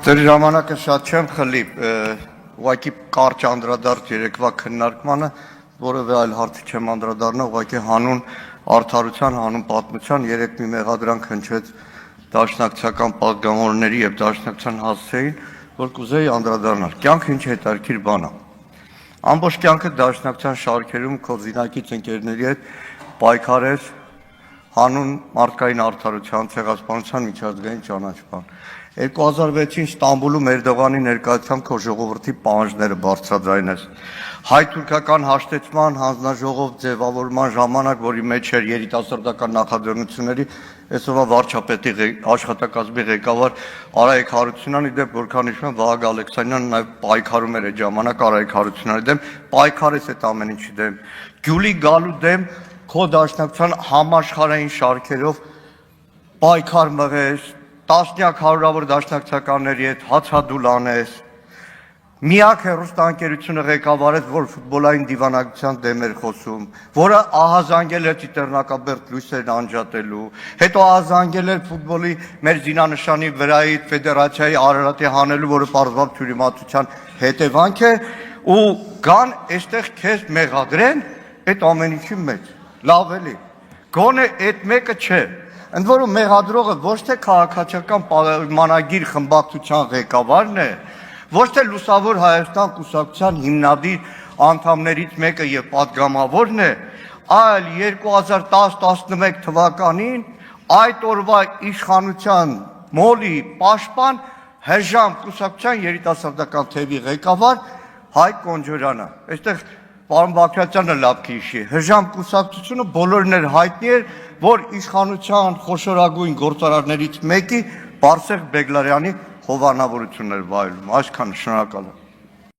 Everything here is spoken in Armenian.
Ձեր ժամանակը շատ չեմ խլի, ուղղակի կարճ անդրադարձ երեկվա քննարկմանը, որևէ այլ հարցի չեմ անդրադառնա, ուղղակի հանուն արդարության, հանուն պատմության երեք մի մեղադրանք հնչեց դաշնակցական պատգամավորների եւ դաշնակցության հասցեին, որ կուզեի անդրադառնալ։ Կյանքը ինչ հետաքրքիր բան է։ Ամբողջ կյանքը դաշնակցության շարքերում քո զինակից ընկերների հետ պայքարես հանուն մարդկային արդարության, ցեղասպանության միջազգային ճանաչման։ 2006-ին Ստամբուլում Էրդողանի ներկայությամբ քո ժողովրդի պահանջները բարձրաձայնես։ Հայ-թուրքական հաշտեցման հանձնաժողով ձևավորման ժամանակ, որի մեջ էր երիտասարդական նախաձեռնությունների այսօրվա վարչապետի աշխատակազմի ղեկավար Արայիկ Հարությունյանի դեմ, որքան հիշում եմ, Վահագն Ալեքսանյանը նաև պայքարում էր այդ ժամանակ Արայիկ Հարությունյանի դեմ, պայքարես այդ ամեն ինչի դեմ։ Գյուլի գալու դեմ քո դաշնակցության համաշխարհային շարքերով պայքար մղես, տասնյակ հարյուրավոր դաշնակցականների հետ հացադուլ անես, միակ հեռուստաընկերությունը ղեկավարեց, որ ֆուտբոլային դիվանագիտության դեմ էր խոսում, որը ահազանգել էր Տիտեռնակաբերդ լույսերն անջատելու, հետո ահազանգել էր ֆուտբոլի մեր զինանշանի վրայի ֆեդերացիայի Արարատի հանելու, որը պարզվավ թյուրիմացության հետևանք է, ու գան այստեղ քեզ մեղադրեն այդ ամեն ինչի մեջ։ Լավ էլի, գոնե այդ մեկը չէ, ընդ որում մեղադրողը ոչ թե քաղաքացիական պայմանագիր խմբակցության ղեկավարն է, ոչ թե Լուսավոր Հայաստան կուսակցության հիմնադիր անդամներից մեկը եւ պատգամավորն է, այլ 2010-11 թվականին այդ օրվա իշխանության մոլի պաշտպան հրժամ կուսակցության երիտասարդական թևի ղեկավար Հայկ Կոնջորյանը։ Այստեղ պարոն Բաքրատյանը լավ կհիշի, հրժամ կուսակցությունը բոլորն էր հայտնի էր, որ իշխանության խոշորագույն գործարարներից մեկի Բարսեղ Բեգլարյանի հովանավորությունն էր վայելում, այսքան շնորհակալ եմ։